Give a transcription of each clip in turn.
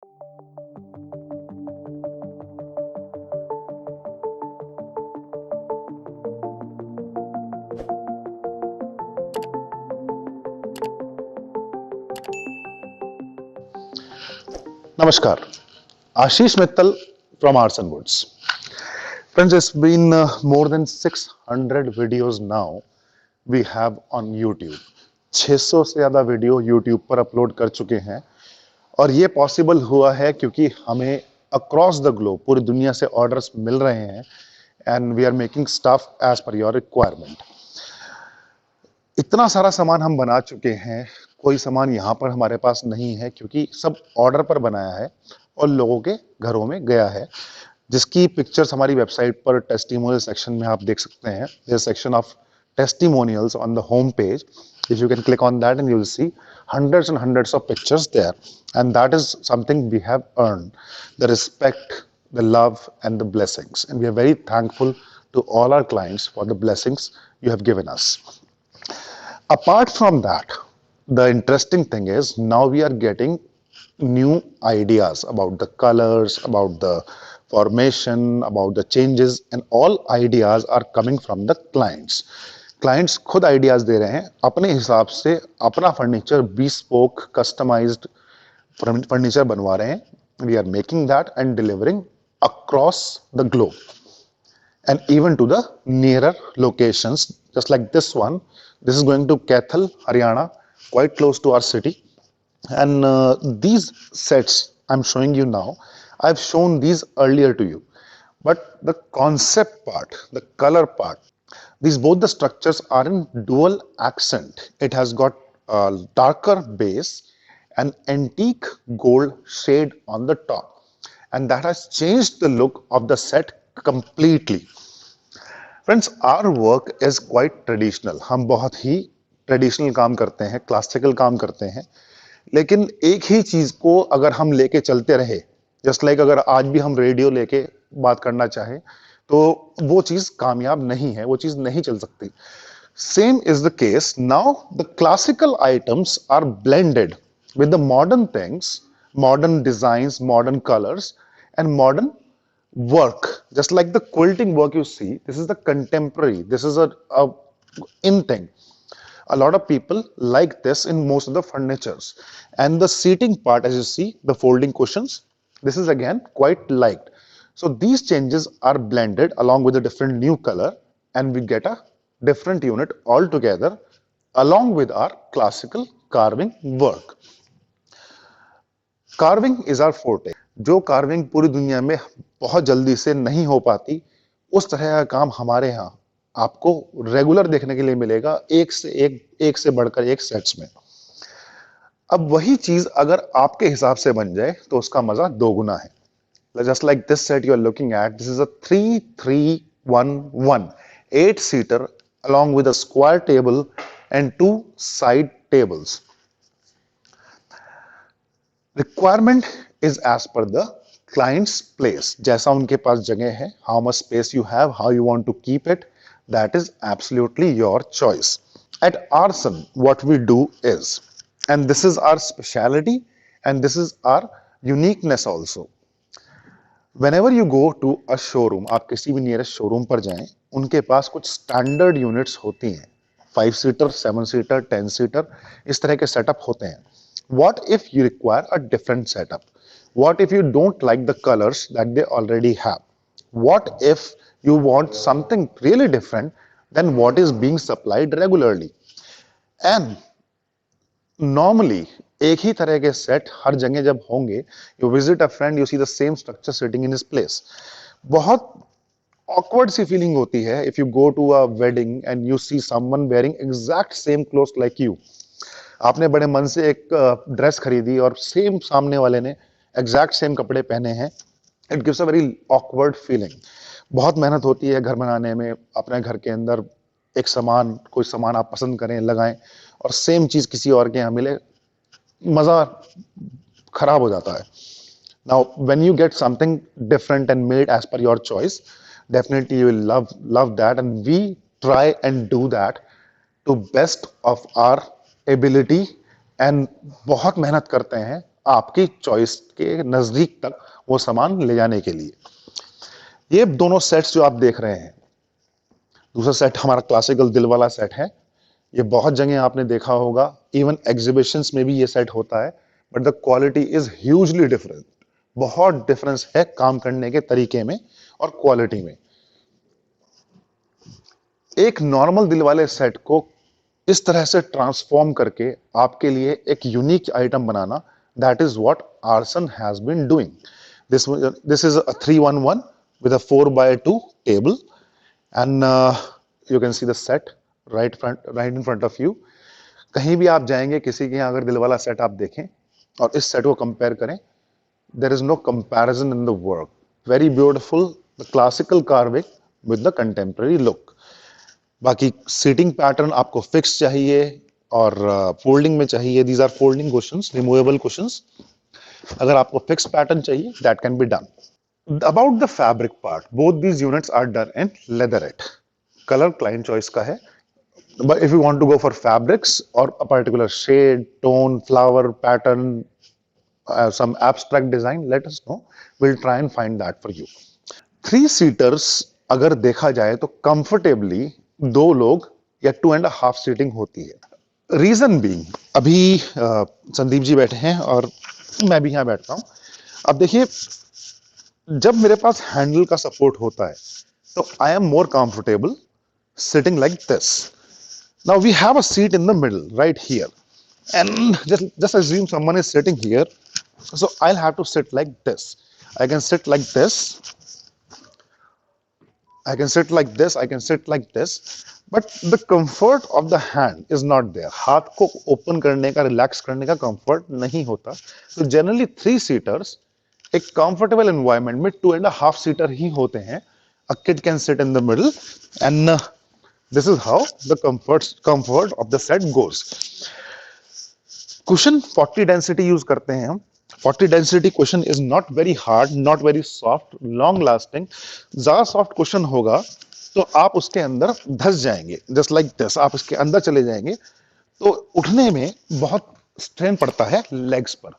Namaskar, Ashish Mittal from Arts and Woods. Friends, it's been more than 600 videos now we have on YouTube. 600 से ज़्यादा video YouTube पर upload कर चुके हैं और ये पॉसिबल हुआ है क्योंकि हमें अक्रॉस द ग्लोब पूरी दुनिया से ऑर्डर्स मिल रहे हैं and we are making stuff as per your requirement. इतना सारा सामान हम बना चुके हैं, कोई सामान यहाँ पर हमारे पास नहीं है क्योंकि सब ऑर्डर पर बनाया है और लोगों के घरों में गया है, जिसकी पिक्चर्स हमारी वेबसाइट पर टेस्टिमोनियल सेक्शन में आप देख सकते हैं। Their section of testimonials on the home page. If you can click on that and you will see hundreds and hundreds of pictures there, and that is something we have earned, the respect, the love and the blessings, and we are very thankful to all our clients for the blessings you have given us. Apart from that, the interesting thing is now we are getting new ideas about the colors, about the formation, about the changes, and all ideas are coming from the clients. Clients खुद ideas दे रहे हैं अपने हिसाब से, अपना furniture bespoke customised furniture बनवा रहे हैं। We are making that and delivering across the globe and even to the nearer locations, just like this one. This is going to Kaithal, Haryana, quite close to our city. And these sets I'm showing you now, I've shown these earlier to you. But the concept part, the color part, these both the structures are in dual accent. It has got a darker base and antique gold shade on the top. And that has changed the look of the set completely. Friends, our work is quite traditional. हम बहुत ही traditional काम करते हैं, classical काम करते हैं, लेकिन एक ही चीज को अगर हम लेके चलते रहे, जस्ट लाइक अगर आज भी हम रेडियो लेके बात करना चाहे तो वो चीज कामयाब नहीं है, वो चीज नहीं चल सकती। Same is the case now. The classical items are blended with the modern things, modern designs, modern colors, and modern work. Just like the quilting work you see, this is the contemporary, this is a in thing. A lot of people like this in most of the furnitures. And the seating part, as you see, the folding cushions, this is again quite liked. So these changes are blended along with a different new color, and we get a different unit altogether along with our classical carving work. Carving is our forte. जो carving पूरी दुनिया में बहुत जल्दी से नहीं हो पाती, उस तरह का काम हमारे यहाँ आपको रेगुलर देखने के लिए मिलेगा, एक से बढ़कर एक सेट्स में। अब वही चीज अगर आपके हिसाब से बन जाए तो उसका मजा दोगुना है। Just like this set you are looking at, this is a 3-3-1-1 8-seater along with a square table and 2 side tables. Requirement is as per the client's place. जैसा उनके पास जगह है, how much space you have, how you want to keep it, that is absolutely your choice. At Arson, what we do is, and this is our speciality and this is our uniqueness also. Whenever you go to a showroom, आप किसी भी nearest showroom पर जाएं, उनके पास कुछ standard units होती हैं, 5-seater, 7-seater, 10-seater, इस तरह के setup होते हैं। What if you require a different setup? What if you don't like the colors that they already have? What if you want something really different than what is being supplied regularly? And normally, एक ही तरह के set हर जगह जब होंगे, you visit a friend, you see the same structure sitting in his place. बहुत awkward सी feeling होती है if you go to a wedding and you see someone wearing exact same clothes like you. आपने बड़े मन से एक dress खरीदी और सेम सामने वाले ने एग्जैक्ट सेम कपड़े पहने हैं। It gives a very awkward feeling. बहुत मेहनत होती है घर बनाने में, अपने घर के अंदर एक सामान, कोई सामान आप पसंद करें, लगाएं और सेम चीज किसी और के यहाँ मिले, मजा खराब हो जाता है। Now when you get something different and made as per your choice, definitely you will love that, and we try and do that to best of our ability, and बहुत मेहनत करते हैं आपकी चॉइस के नजदीक तक वो सामान ले जाने के लिए। ये दोनों सेट्स जो आप देख रहे हैं, दूसरा सेट हमारा क्लासिकल दिल वाला सेट है। ये बहुत जगह आपने देखा होगा, इवन एग्जीबिशंस में भी ये सेट होता है, but the quality is hugely different. बहुत डिफरेंस है काम करने के तरीके में और क्वालिटी में। एक नॉर्मल दिल वाले सेट को इस तरह से ट्रांसफॉर्म करके आपके लिए एक यूनिक आइटम बनाना, that is what Arsan has been doing. This is a 311 with a 4x2 table, and you can see the set right in front of you. कहीं भी आप जाएंगे, किसी के यहाँ अगर दिल वाला सेट आप देखें और इस सेट को कंपेयर करें, there is no comparison in the work. Very beautiful, the classical carving with the contemporary look. बाकी सीटिंग पैटर्न आपको फिक्स चाहिए और फोल्डिंग में चाहिए। These are folding cushions, removable cushions. अगर आपको फिक्स पैटर्न चाहिए, that can be done. About the fabric part, both these units are done in leatherette. Colour client choice का है, but if you want to go for fabrics or a particular shade, tone, flower, pattern, some abstract design, let us know. We'll try and find that for you. 3 seaters अगर देखा जाए तो comfortably 2 लोग या 2.5 seating होती है। Reason being, अभी संदीप जी बैठे हैं और मैं भी यहां बैठता हूं। अब देखिए, जब मेरे पास हैंडल का सपोर्ट होता है तो I am more comfortable sitting like this. Now we have a seat in the middle right here, and just assume someone is sitting here, so I'll have to sit like this. I can sit like this, I can sit like this, I can sit like this, but the comfort of the hand is not there. हाथ को open करने का, relax करने का comfort नहीं होता। तो generally 3 seaters एक कंफर्टेबल एनवायरनमेंट में 2.5 सीटर ही होते हैं। A kid can sit in the middle, and this is how the comfort of the set goes. Cushion 40 density use करते हैं हम। 40 density question is not very hard, not very soft, long lasting. ज्यादा soft question होगा तो आप उसके अंदर धस जाएंगे, जस्ट लाइक दिस। आप इसके अंदर चले जाएंगे तो उठने में बहुत स्ट्रेन पड़ता है लेग्स पर।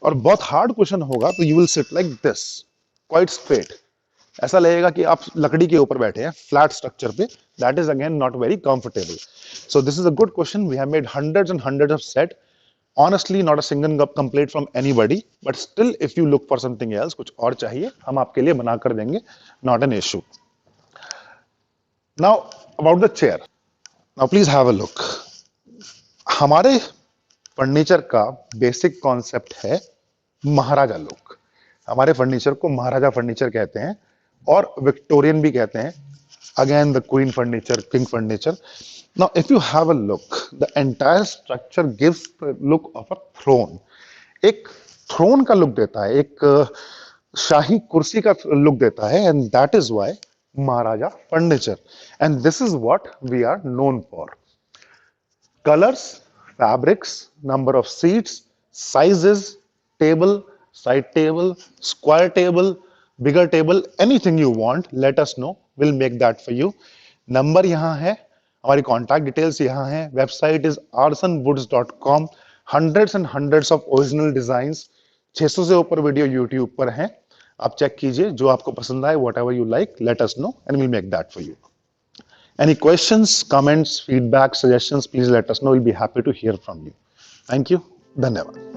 और बहुत हार्ड क्वेश्चन होगा तो you will sit like this, quite straight. ऐसा लगेगा कि आप लकड़ी के ऊपर बैठे हैं, फ्लैट स्ट्रक्चर पे। That is again not very comfortable. So this is a good cushion. We have made hundreds and hundreds of set. Honestly, not a single complaint from anybody, but still, if you look for something else, कुछ और चाहिए, हम आपके लिए बना कर देंगे, not an issue. Now, about the chair. Now, please have a look. हमारे फर्नीचर का बेसिक कॉन्सेप्ट है महाराजा लुक। हमारे फर्नीचर को महाराजा फर्नीचर कहते हैं और विक्टोरियन भी कहते हैं। Again, the queen furniture, king furniture. Now, if you have a look, the entire structure gives the look of a throne. एक throne का look देता है, एक शाही कुर्सी का look देता है, and that is why Maharaja furniture. And this is what we are known for. Colors, fabrics, number of seats, sizes, table, side table, square table, bigger table, anything you want, let us know. We'll make that for you. Number यहाँ है, हमारी contact details यहाँ है। Website is arsonwoods.com। Hundreds and hundreds of original designs, 600 से ऊपर video YouTube पर हैं। आप चेक कीजिए, जो आपको पसंद आए, what ever you like, let us know and will make that for you. Any questions, comments, feedback, suggestions, please let us know. We'll be happy to hear from you. Thank you. धन्यवाद।